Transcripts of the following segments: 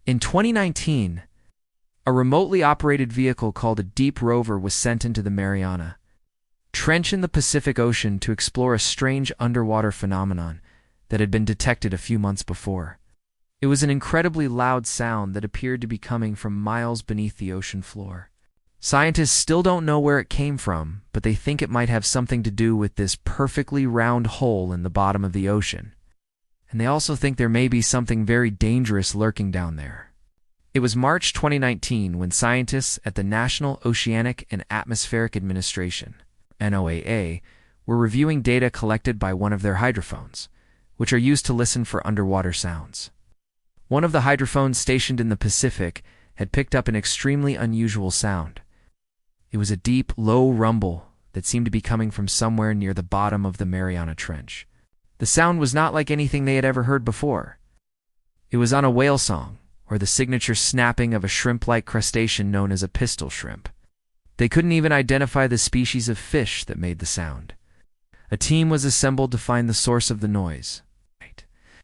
In 2019, a remotely operated vehicle called a Deep rover was sent into the Mariana Trench in the Pacific Ocean to explore a strange underwater phenomenon that had been detected a few months before. It was an incredibly loud sound that appeared to be coming from miles beneath the ocean floor. Scientists still don't know where it came from, but they think it might have something to do with this perfectly round hole in the bottom of the ocean. And they also think there may be something very dangerous lurking down there. It was March 2019 when scientists at the National Oceanic and Atmospheric Administration, NOAA, were reviewing data collected by one of their hydrophones, which are used to listen for underwater sounds. One of the hydrophones stationed in the Pacific had picked up an extremely unusual sound. It was a deep, low rumble that seemed to be coming from somewhere near the bottom of the Mariana Trench. The sound was not like anything they had ever heard before. It was on a whale song, or the signature snapping of a shrimp-like crustacean known as a pistol shrimp. They couldn't even identify the species of fish that made the sound. A team was assembled to find the source of the noise.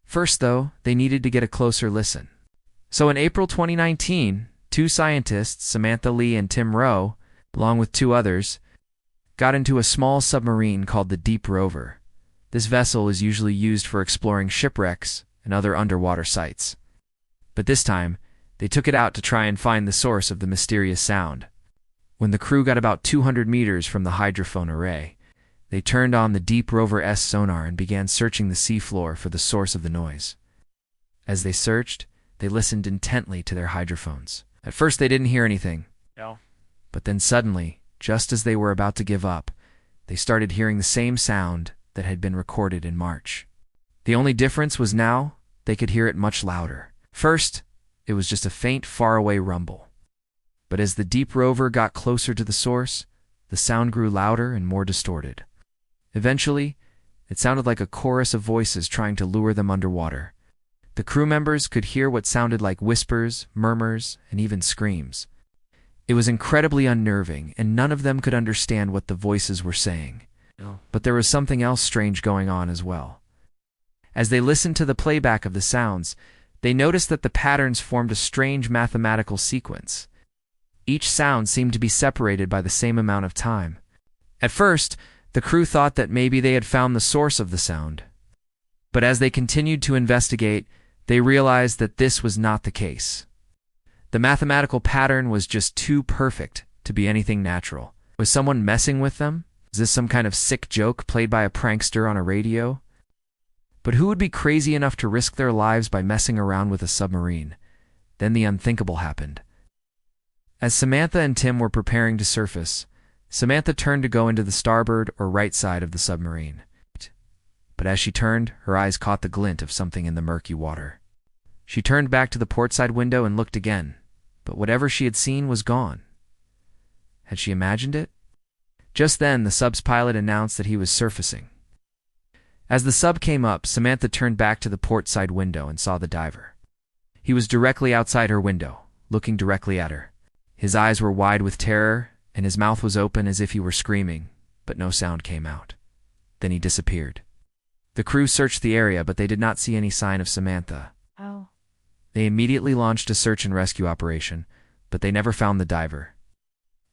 First, though, they needed to get a closer listen. So in April 2019, two scientists, Samantha Lee and Tim Rowe, along with two others, got into a small submarine called the Deep rover. This vessel is usually used for exploring shipwrecks and other underwater sites. But this time, they took it out to try and find the source of the mysterious sound. When the crew got about 200 meters from the hydrophone array, they turned on the Deep rover's sonar and began searching the seafloor for the source of the noise. As they searched, they listened intently to their hydrophones. At first they didn't hear anything. No. But then suddenly, just as they were about to give up, they started hearing the same sound that had been recorded in March. The only difference was now they could hear it much louder. First, it was just a faint, faraway rumble. But as the Deep rover got closer to the source, the sound grew louder and more distorted. Eventually, it sounded like a chorus of voices trying to lure them underwater. The crew members could hear what sounded like whispers, murmurs, and even screams. It was incredibly unnerving, and none of them could understand what the voices were saying. No. But there was something else strange going on as well. As they listened to the playback of the sounds, they noticed that the patterns formed a strange mathematical sequence. Each sound seemed to be separated by the same amount of time. At first, the crew thought that maybe they had found the source of the sound. But as they continued to investigate, they realized that this was not the case. The mathematical pattern was just too perfect to be anything natural. Was someone messing with them? Is this some kind of sick joke played by a prankster on a radio? But who would be crazy enough to risk their lives by messing around with a submarine? Then the unthinkable happened. As Samantha and Tim were preparing to surface, Samantha turned to go into the starboard or right side of the submarine. But as she turned, her eyes caught the glint of something in the murky water. She turned back to the portside window and looked again, but whatever she had seen was gone. Had she imagined it? Just then, the sub's pilot announced that he was surfacing. As the sub came up, Samantha turned back to the portside window and saw the diver. He was directly outside her window, looking directly at her. His eyes were wide with terror, and his mouth was open as if he were screaming, but no sound came out. Then he disappeared. The crew searched the area, but they did not see any sign of Samantha. Oh. They immediately launched a search and rescue operation, but they never found the diver.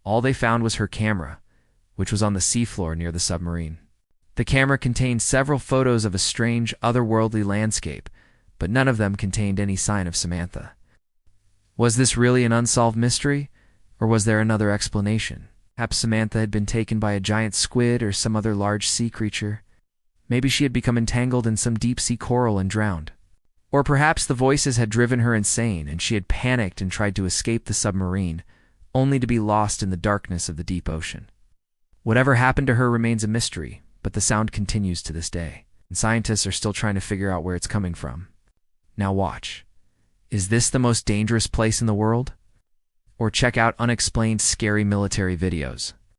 All they found was her camera, which was on the seafloor near the submarine. The camera contained several photos of a strange, otherworldly landscape, but none of them contained any sign of Samantha. Was this really an unsolved mystery? Or was there another explanation? Perhaps Samantha had been taken by a giant squid or some other large sea creature. Maybe she had become entangled in some deep-sea coral and drowned. Or perhaps the voices had driven her insane and she had panicked and tried to escape the submarine, only to be lost in the darkness of the deep ocean. Whatever happened to her remains a mystery, but the sound continues to this day, and scientists are still trying to figure out where it's coming from. Now watch. Is this the most dangerous place in the world? Or check out unexplained scary military videos.